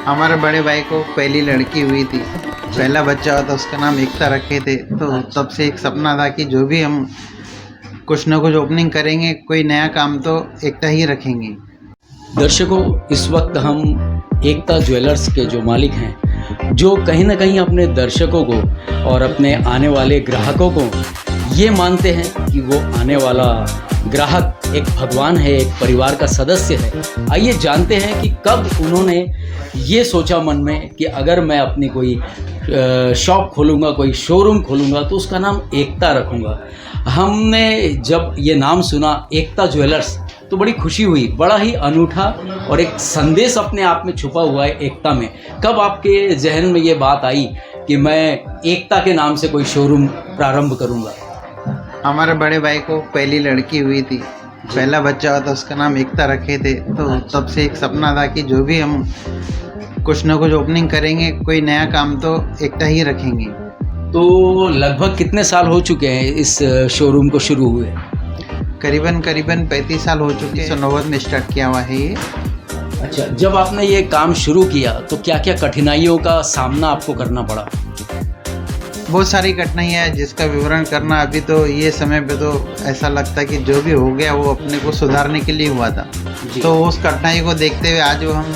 हमारे बड़े भाई को पहली लड़की हुई थी, पहला बच्चा हुआ था, उसका नाम एकता रखे थे। तो तब से एक सपना था कि जो भी हम कुछ ना कुछ ओपनिंग करेंगे, कोई नया काम तो एकता ही रखेंगे। दर्शकों, इस वक्त हम एकता ज्वेलर्स के जो मालिक हैं, जो कहीं ना कहीं अपने दर्शकों को और अपने आने वाले ग्राहकों को ये मानते हैं कि वो आने वाला ग्राहक एक भगवान है, एक परिवार का सदस्य है। आइए जानते हैं कि कब उन्होंने ये सोचा मन में कि अगर मैं अपनी कोई शॉप खोलूँगा, कोई शोरूम खोलूँगा तो उसका नाम एकता रखूँगा। हमने जब ये नाम सुना एकता ज्वेलर्स तो बड़ी खुशी हुई। बड़ा ही अनूठा और एक संदेश अपने आप में छुपा हुआ है एकता में। कब आपके जहन में ये बात आई कि मैं एकता के नाम से कोई शोरूम प्रारंभ करूँगा? हमारे बड़े भाई को पहली लड़की हुई थी, पहला बच्चा हुआ था, उसका नाम एकता रखे थे। तो तब से एक सपना था कि जो भी हम कुछ ना कुछ ओपनिंग करेंगे, कोई नया काम तो एकता ही रखेंगे। तो लगभग कितने साल हो चुके हैं इस शोरूम को शुरू हुए? करीबन 35 साल हो चुके हैं। 1990 में स्टार्ट किया हुआ है ये। अच्छा, जब आपने ये काम शुरू किया तो क्या क्या कठिनाइयों का सामना आपको करना पड़ा? बहुत सारी कठिनाइयाँ है जिसका विवरण करना अभी तो ये समय पे तो ऐसा लगता है कि जो भी हो गया वो अपने को सुधारने के लिए हुआ था। तो उस कठिनाई को देखते हुए आज वो हम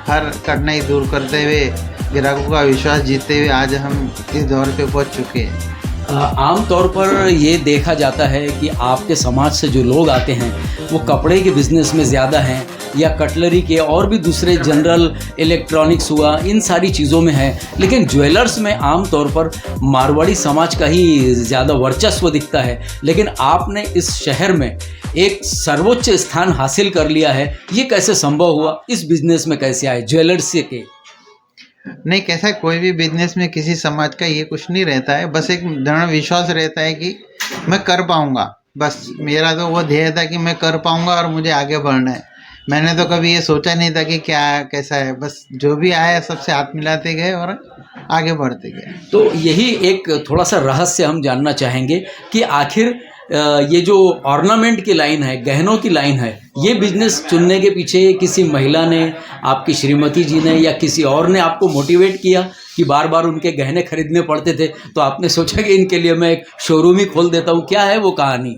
हर कठिनाई दूर करते हुए ग्राहकों का विश्वास जीतते हुए आज हम इस दौर पे पहुंच चुके हैं। आम तौर पर ये देखा जाता है कि आपके समाज से जो लोग आते हैं वो कपड़े के बिज़नेस में ज़्यादा हैं या कटलरी के और भी दूसरे जनरल इलेक्ट्रॉनिक्स हुआ, इन सारी चीज़ों में है। लेकिन ज्वेलर्स में आम तौर पर मारवाड़ी समाज का ही ज़्यादा वर्चस्व दिखता है। लेकिन आपने इस शहर में एक सर्वोच्च स्थान हासिल कर लिया है, ये कैसे संभव हुआ? इस बिज़नेस में कैसे आए ज्वेलर्स के? नहीं, कैसा है, कोई भी बिजनेस में किसी समाज का ये कुछ नहीं रहता है, बस एक दृढ़ विश्वास रहता है कि मैं कर पाऊंगा। बस मेरा तो वो ध्येय था कि मैं कर पाऊंगा और मुझे आगे बढ़ना है। मैंने तो कभी ये सोचा नहीं था कि क्या कैसा है, बस जो भी आया सबसे हाथ मिलाते गए और आगे बढ़ते गए। तो यही एक थोड़ा सा रहस्य हम जानना चाहेंगे कि आखिर ये जो ऑर्नामेंट की लाइन है, गहनों की लाइन है, ये बिजनेस चुनने के पीछे किसी महिला ने, आपकी श्रीमती जी ने या किसी और ने आपको मोटिवेट किया कि बार बार उनके गहने खरीदने पड़ते थे तो आपने सोचा कि इनके लिए मैं एक शोरूम ही खोल देता हूँ? क्या है वो कहानी?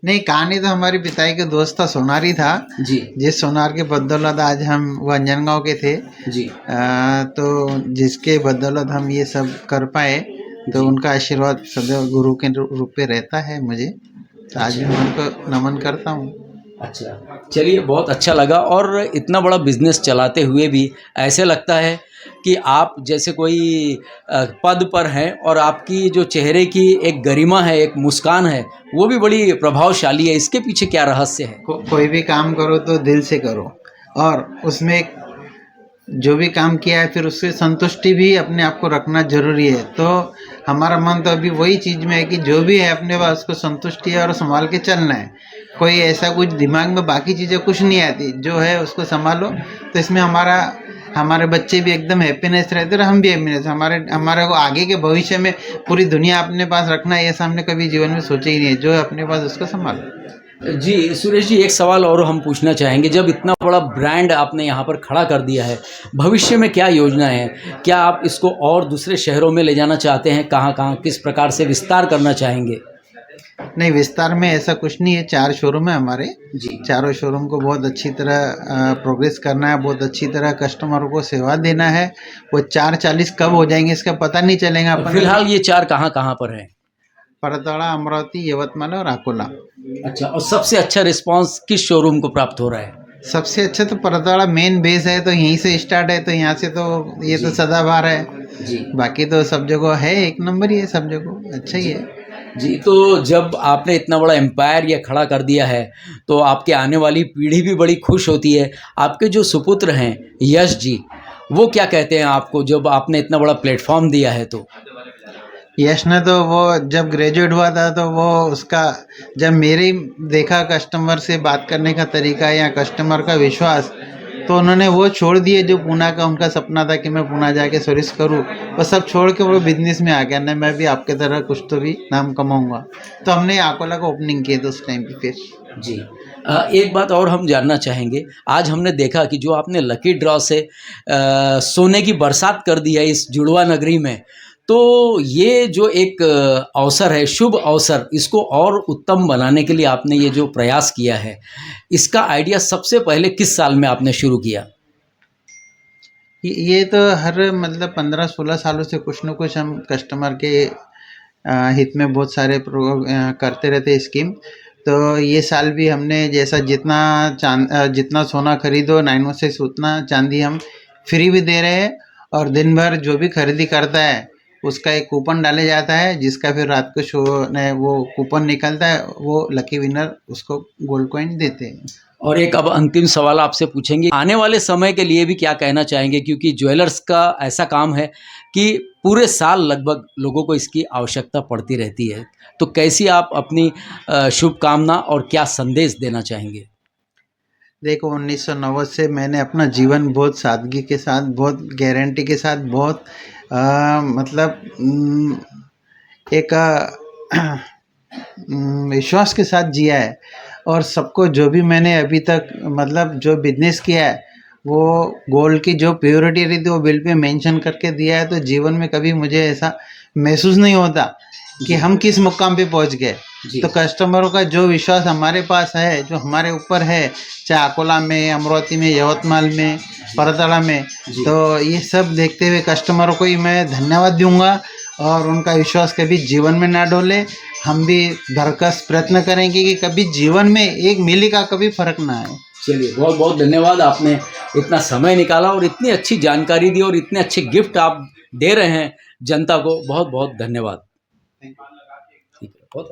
नहीं, कहानी तो हमारी पिताई के दोस्त था, सोनारी था जी जिस सोनार के बदौलत आज हम वो अंजनगांव के थे। जी। तो जिसके बदौलत हम ये सब कर पाए, तो उनका आशीर्वाद सदैव गुरु के रूप में रहता है मुझे। तो आज भी मैं उनको नमन करता हूँ। अच्छा, चलिए, बहुत अच्छा लगा। और इतना बड़ा बिजनेस चलाते हुए भी ऐसे लगता है कि आप जैसे कोई पद पर हैं और आपकी जो चेहरे की एक गरिमा है, एक मुस्कान है, वो भी बड़ी प्रभावशाली है। इसके पीछे क्या रहस्य है? कोई भी काम करो तो दिल से करो और उसमें जो भी काम किया है फिर उससे संतुष्टि भी अपने आप को रखना जरूरी है। तो हमारा मन तो अभी वही चीज़ में है कि जो भी है अपने पास उसको संतुष्टि है और संभाल के चलना है। कोई ऐसा कुछ दिमाग में बाकी चीज़ें कुछ नहीं आती, जो है उसको संभालो। तो इसमें हमारे बच्चे भी एकदम हैप्पीनेस रहते और हम भी हैप्पीनेस। हमारे को आगे के भविष्य में पूरी दुनिया अपने पास रखना है, ऐसा हमने कभी जीवन में सोचा ही नहीं है। जो है अपने पास उसको संभालो। जी सुरेश जी, एक सवाल और हम पूछना चाहेंगे। जब इतना बड़ा ब्रांड आपने यहाँ पर खड़ा कर दिया है, भविष्य में क्या योजना है? क्या आप इसको और दूसरे शहरों में ले जाना चाहते हैं? कहाँ कहाँ किस प्रकार से विस्तार करना चाहेंगे? नहीं, विस्तार में ऐसा कुछ नहीं है। 4 शोरूम है हमारे जी। चारों शोरूम को बहुत अच्छी तरह प्रोग्रेस करना है, बहुत अच्छी तरह कस्टमरों को सेवा देना है। वो 440 कब हो जाएंगे इसका पता नहीं चलेगा। अपन फिलहाल ये 4 कहाँ कहाँ पर हैं? परतवाड़ा, अमरावती, यवतमाल और अकोला। अच्छा, और सबसे अच्छा रिस्पांस किस शोरूम को प्राप्त हो रहा है? सबसे अच्छा तो परतवाड़ा मेन बेस है, तो यहीं से स्टार्ट है, तो यहाँ से तो ये तो सदाबहार है। जी बाकी तो सब जगह है, एक नंबर ही है, सब जगह अच्छा ही है। जी। तो जब आपने इतना बड़ा एम्पायर ये खड़ा कर दिया है तो आपके आने वाली पीढ़ी भी बड़ी खुश होती है। आपके जो सुपुत्र हैं यश जी, वो क्या कहते हैं आपको जब आपने इतना बड़ा प्लेटफॉर्म दिया है? तो यश ने तो वो जब ग्रेजुएट हुआ था तो वो उसका जब मेरे देखा कस्टमर से बात करने का तरीका या कस्टमर का विश्वास, तो उन्होंने वो छोड़ दिए जो पूना का उनका सपना था कि मैं पूना जाके सर्विस करूँ। वो सब छोड़ के वो बिजनेस में आ गया। नहीं, मैं भी आपके तरह कुछ तो भी नाम कमाऊंगा। तो हमने अकोला को ओपनिंग किए थे उस टाइम पे फिर। जी। एक बात और हम जानना चाहेंगे, आज हमने देखा कि जो आपने लकी ड्रॉ से सोने की बरसात कर दी है इस जुड़वा नगरी में, तो ये जो एक अवसर है, शुभ अवसर, इसको और उत्तम बनाने के लिए आपने ये जो प्रयास किया है, इसका आइडिया सबसे पहले किस साल में आपने शुरू किया? ये तो हर मतलब 15-16 सालों से कुछ न कुछ हम कस्टमर के हित में बहुत सारे करते रहते हैं स्कीम। तो ये साल भी हमने जैसा जितना सोना खरीदो 916 उतना चांदी हम फ्री भी दे रहे हैं, और दिन भर जो भी खरीदी करता है उसका एक कूपन डाले जाता है, जिसका फिर रात को शो ने वो कूपन निकलता है, वो लकी विनर उसको गोल्ड कॉइन देते हैं। और एक अब अंतिम सवाल आपसे पूछेंगे, आने वाले समय के लिए भी क्या कहना चाहेंगे, क्योंकि ज्वेलर्स का ऐसा काम है कि पूरे साल लगभग लोगों को इसकी आवश्यकता पड़ती रहती है, तो कैसी आप अपनी शुभकामना और क्या संदेश देना चाहेंगे? देखो 1990 से मैंने अपना जीवन बहुत सादगी के साथ, बहुत गारंटी के साथ, बहुत मतलब एक विश्वास के साथ जिया है, और सबको जो भी मैंने अभी तक मतलब जो बिजनेस किया है वो गोल्ड की जो प्योरिटी रहती है वो बिल पे मेंशन करके दिया है। तो जीवन में कभी मुझे ऐसा महसूस नहीं होता कि हम किस मुकाम पे पहुंच गए। तो कस्टमरों का जो विश्वास हमारे पास है, जो हमारे ऊपर है, चाहे अकोला में, अमरावती में, यवतमाल में, परतड़ा में, तो ये सब देखते हुए कस्टमरों को ही मैं धन्यवाद दूंगा, और उनका विश्वास कभी जीवन में ना डोले। हम भी भरकस प्रयत्न करेंगे कि कभी जीवन में एक मिली का कभी फर्क ना आए। चलिए, बहुत बहुत धन्यवाद, आपने इतना समय निकाला और इतनी अच्छी जानकारी दी और इतने अच्छे गिफ्ट आप दे रहे हैं जनता को, बहुत बहुत धन्यवाद। ठीक है, बहुत